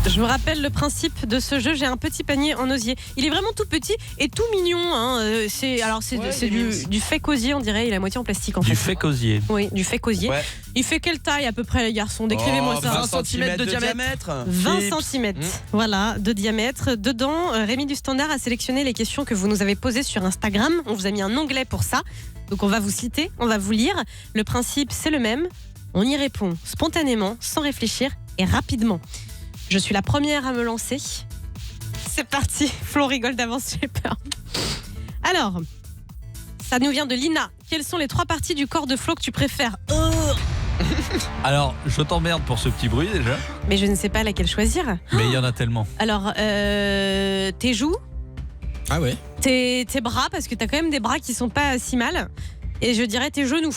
Je vous rappelle le principe de ce jeu. J'ai un petit panier en osier. Il est vraiment tout petit et tout mignon. Hein. C'est du fake osier, on dirait. Il est à moitié en plastique en fait. Du fake osier. Oui, du fake osier. Ouais. Il fait quelle taille à peu près, les garçons? Décrivez-moi ça. 20 cm de diamètre. 20 cm, voilà, de diamètre. Dedans, Rémi du Standard a sélectionné les questions que vous nous avez posées sur Instagram. On vous a mis un onglet pour ça. Donc on va vous citer, on va vous lire. Le principe, c'est le même. On y répond spontanément, sans réfléchir et rapidement. Je suis la première à me lancer. C'est parti. Flo rigole d'avance, j'ai peur. Alors, ça nous vient de Lina. Quelles sont les 3 parties du corps de Flo que tu préfères? Alors, je t'emmerde pour ce petit bruit déjà. Mais je ne sais pas laquelle choisir. Mais il y en a tellement. Alors, tes joues, Ah ouais. tes bras, parce que t'as quand même des bras qui sont pas si mal. Et je dirais tes genoux.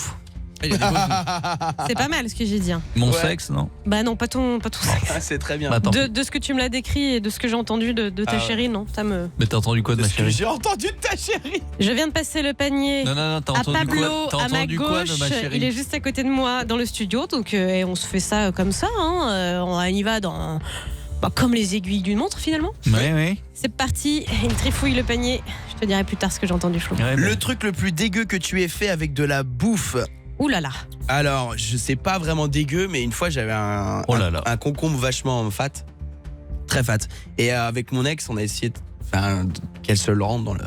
Il y a des beaux- C'est pas mal ce que j'ai dit. Hein. Mon Ouais. sexe, non? Bah non, pas ton sexe. Ah, c'est très bien. Bah, attends. De ce que tu me l'as décrit et de ce que j'ai entendu de ta Ah ouais. chérie, non, ça me. Mais t'as entendu quoi de ma C'est ce que chérie? j'ai entendu de ta chérie. Je viens de passer le panier Non, t'as à entendu Pablo, quoi? T'as à ma entendu quoi gauche. de ma chérie? Il est juste à côté de moi dans le studio, donc et on se fait ça comme ça. Hein. On y va dans. Comme les aiguilles d'une montre finalement. Oui. C'est parti, il trifouille le panier. Je te dirai plus tard ce que j'ai entendu, Flo. Ouais, Le truc le plus dégueu que tu aies fait avec de la bouffe. Ouh là là. Alors, je sais pas vraiment dégueu, mais une fois j'avais un concombre vachement fat. Très fat. Et avec mon ex, on a essayé qu'elle se le rende dans le.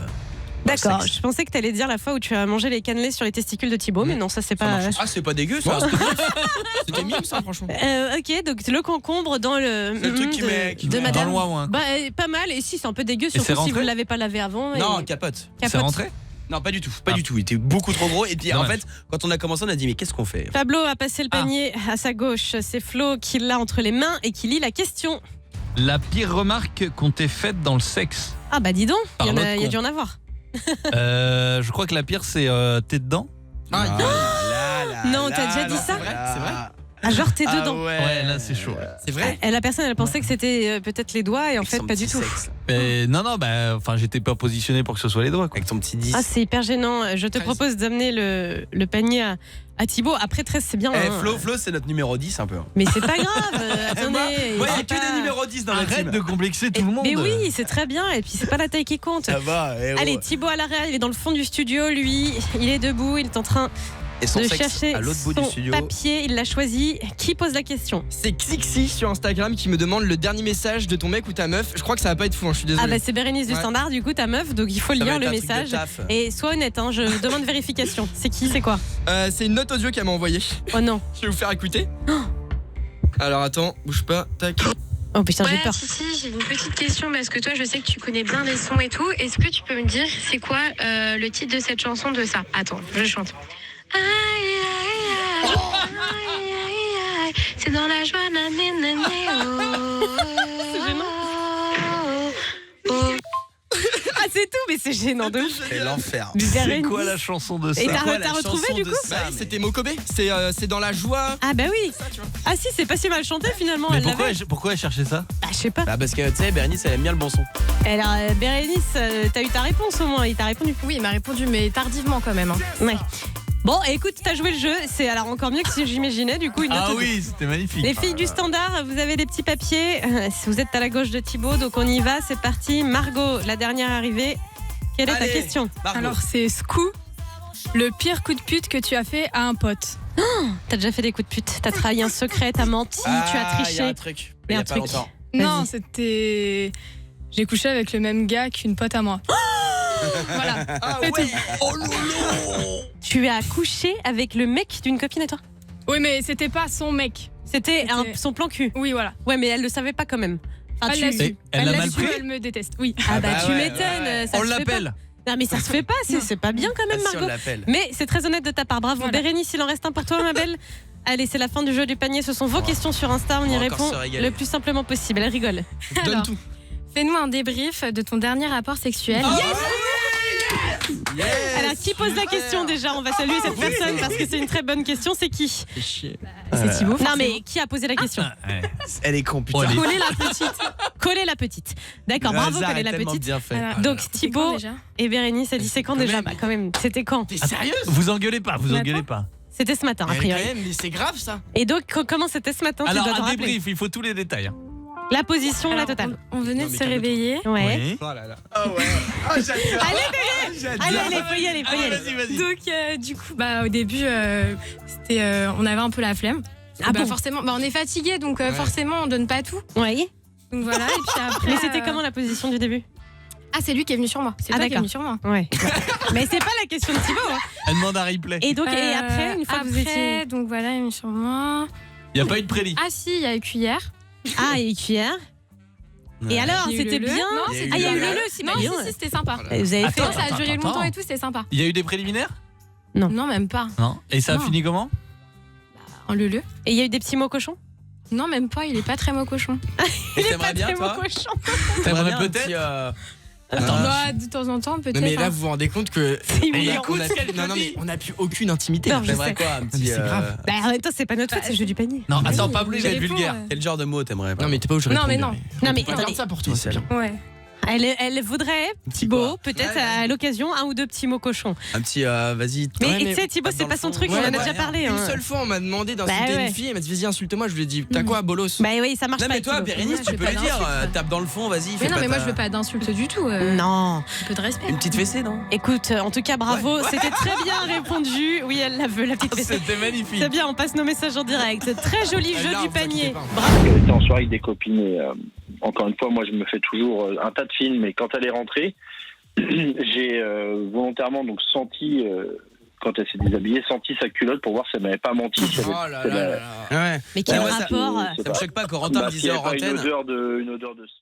D'accord, sexe. je pensais que t'allais dire la fois où tu as mangé les cannelés sur les testicules de Thibaut, mais non, ça c'est pas. Ah, c'est pas dégueu ça. C'était mime ça, franchement. Ok, donc le concombre dans le. C'est le truc qui met- de Dans madame. le ouin-ouin, quoi. Pas mal, et si, c'est un peu dégueu, c'est surtout si rentré vous ne l'avez pas lavé avant. Non, et... capote. C'est rentré? Non, pas du tout. Pas du tout. Il était beaucoup trop gros. Et puis en Dommage. fait, quand on a commencé, on a dit mais qu'est-ce qu'on fait? Pablo a passé le panier à sa gauche. C'est Flo qui l'a entre les mains et qui lit la question. La pire remarque qu'on t'ait faite dans le sexe. Ah bah dis donc, Par il y l'autre a con. dû en avoir. Je crois que la pire c'est t'es dedans. Ah, Non, t'as déjà dit ça? C'est vrai Ah, genre t'es dedans. Ouais, là c'est chaud. C'est vrai. La personne, elle pensait que c'était peut-être les doigts et en fait pas du tout. Mais non, j'étais pas positionné pour que ce soit les doigts, quoi. Avec ton petit 10. Ah, c'est hyper gênant. Je te 13. propose d'amener le panier à Thibaut. Après 13, c'est bien. hein. Flo, c'est notre numéro 10 un peu. Mais c'est pas grave. Attendez. Moi, il y a c'est que pas- des numéros 10 dans la Arrête team. de complexer tout le monde. Mais oui, c'est très bien. Et puis c'est pas la taille qui compte. Ça va. Allez, Thibaut à l'arrière, il est dans le fond du studio. Lui, il est debout. Il est en train Et son de sexe chercher à l'autre bout du son studio. papier. Il l'a choisi. Qui pose la question? C'est Xixi sur Instagram qui me demande le dernier message de ton mec ou ta meuf. Je crois que ça va pas être fou, hein, je suis désolé. Ah bah c'est Bérénice du Ouais. Standard, du coup ta meuf, donc il faut Ça va lire être le un truc de message. taf. Et sois honnête, hein, je demande vérification. C'est qui, c'est quoi? C'est une note audio qu'elle m'a envoyée. Oh non. Je vais vous faire écouter. Alors attends, bouge pas, tac. Oh putain, j'ai Ouais, peur. Titi, j'ai une petite question parce que toi, je sais que tu connais bien les sons et tout. Est-ce que tu peux me dire c'est quoi le titre de cette chanson de ça? Attends, je chante. Aïe, aïe, aïe, aïe, aïe, aïe, c'est dans la joie, nanana, C'est gênant. oh, oh. Ah c'est tout, mais c'est gênant de ouf. C'est l'enfer. C'est quoi la chanson de ça? Et t'as quoi la retrouvé chanson du de coup? ça? Bah, c'était Mokobe. C'est dans la joie. Ah bah oui. Ça, tu vois. Ah si, c'est pas si mal chanté finalement. Mais Elle l'avait. pourquoi elle cherchait ça? Bah je sais pas. Bah parce que tu sais, Bernice, elle aime bien le bon son. Alors Bérénice, t'as eu ta réponse au moins, il t'a répondu. Oui, il m'a répondu, mais tardivement quand même. Hein. Ouais. Bon, écoute, t'as joué le jeu, c'est alors encore mieux que si j'imaginais, du coup une note Ah audio. oui, c'était magnifique. Les filles du Standard, vous avez des petits papiers. Si vous êtes à la gauche de Thibaut, donc on y va, c'est parti. Margot, la dernière arrivée. Quelle est ta Allez, question? Margot. Alors, c'est Skou, le pire coup de pute que tu as fait à un pote. T'as déjà fait des coups de pute, t'as trahi un secret, t'as menti, tu as Il y a triché. un truc. Il y Il a y un a pas truc. longtemps. Vas-y. Non, c'était. J'ai couché avec le même gars qu'une pote à moi. Voilà. C'est tout. Oh lolo. Tu as couché avec le mec d'une copine à toi? Oui, mais c'était pas son mec. C'était son plan cul. Oui, voilà. Ouais, mais elle le savait pas quand même. Enfin, Elle l'a su. Elle l'a l'a mal su, pris. elle me déteste. Oui. Ah bah, bah tu ouais, m'étonnes. ouais. ça On se fait l'appelle. pas. Non mais ça se fait pas, c'est pas bien quand même Ah, si, on Margot. l'appelle. Mais c'est très honnête de ta part, bravo. Voilà. Bérénice, il en reste un pour toi ma belle. Allez, c'est la fin du jeu du panier, ce sont vos questions sur Insta, on y va encore répond se régaler. le plus simplement possible. Elle rigole. Donne Alors, tout. fais-nous un débrief de ton dernier rapport sexuel. Yes. Alors qui pose la question déjà? On va saluer cette personne parce que c'est une très bonne question, c'est qui? Fais chier. C'est Thibaut. Non mais qui a posé la question? Ouais. Elle est con, putain. Oh, elle est- Coller la petite. Coller la petite. D'accord, Le bravo, hasard coller est la tellement petite. bien fait. Voilà. Donc C'est quand Thibaut déjà et Bérénice a dit c'est quand déjà? même. Bah quand même, c'était quand? T'es sérieuse? Vous engueulez pas, vous engueulez pas. C'était ce matin a Mais quand priori. même, mais c'est grave ça. Et donc comment c'était ce matin? Tu Alors dois te un rappeler. débrief, il faut tous les détails. La position, la totale. On venait de se réveiller. Ouais. Oui. Oh là là. Ah ouais. Ah, j'adore. Allez, faut y aller. Vas-y. Donc du coup, au début, on avait un peu la flemme. Ah bon Forcément, on est fatigué, donc forcément, on donne pas tout. Oui. Donc voilà. Et puis après. Mais c'était comment la position du début? Ah, c'est lui qui est venu sur moi. C'est toi qui est d'accord. venu sur moi. Ouais. Mais c'est pas la question de Thibaut. Hein. Elle demande un replay. Et donc, et après, une fois que vous étiez. Donc voilà, il est venu sur moi. Il n'y a pas eu de prélit. Ah si, il y a eu cuillère. Ah, et cuillère. Et alors, Il y a eu c'était le bien. Non, Il y a eu Ah, il y a eu le le aussi. Non, si, c'était sympa. Vous avez fait. Non, ça a duré Attends. longtemps et tout, c'était sympa. Il y a eu des préliminaires? Non, même pas. Non. Et ça a Non. fini comment? En le. Et il y a eu des petits mots cochons. Non, même pas. Il est pas très mot cochon. Et t'aimerais bien, Très toi? mots cochons. T'aimerais bien un peut-être petit, De temps en temps, peut-être. Non mais là hein. vous vous rendez compte que C'est on a- mignon. on a- non mais on n'a plus aucune intimité. Non, je T'aimerais sais. quoi? Un mais petit. c'est grave. Bah, en même temps, c'est pas notre faute, c'est le jeu du panier. Non, attends, Oui, Pablo, il va ça être dépend, vulgaire. Quel genre de mot t'aimerais pas? Non mais t'es pas où je Non, réponds, mais non. Non, mais On garde attendez. ça pour toi, c'est bien. Ouais. Elle voudrait, Thibaut, peut-être Ouais, à l'occasion, un ou deux petits mots cochons. Un petit. Vas-y. Mais Ouais, tu mais sais, Thibaut, tape c'est dans pas le son fond. truc, Ouais, on en a ouais, déjà ouais. parlé. Une hein. seule fois on m'a demandé d'insulter ouais. une fille, elle m'a dit vas-y insulte-moi, je lui ai dit t'as quoi bolos? Bah oui, ça marche Non, pas. mais toi, Thibaut. Bérénice, Moi, tu je peux veux le pas dire. d'insulte. Tape dans le fond, vas-y. Mais fais non, pas mais moi ta- je veux pas d'insultes du tout. Non. Un peu de respect. Une petite fessée, non? Écoute, en tout cas, bravo, c'était très bien répondu. Oui, elle la veut, la petite fessée. C'était magnifique. C'est bien, on passe nos messages en direct. Très joli Elle jeu l'a, du vous inquiétez panier. pas. Bravo. Elle était en soirée avec des copines et encore une fois, moi je me fais toujours un tas de films, mais quand elle est rentrée, j'ai volontairement donc senti, quand elle s'est déshabillée, senti sa culotte pour voir si elle m'avait pas menti. Si elle Oh là là là là. Ouais. Mais quel Ouais, ça- rapport je sais Ça me pas. choque pas, Corentin me Si disait elle hors avait pas antenne. une odeur de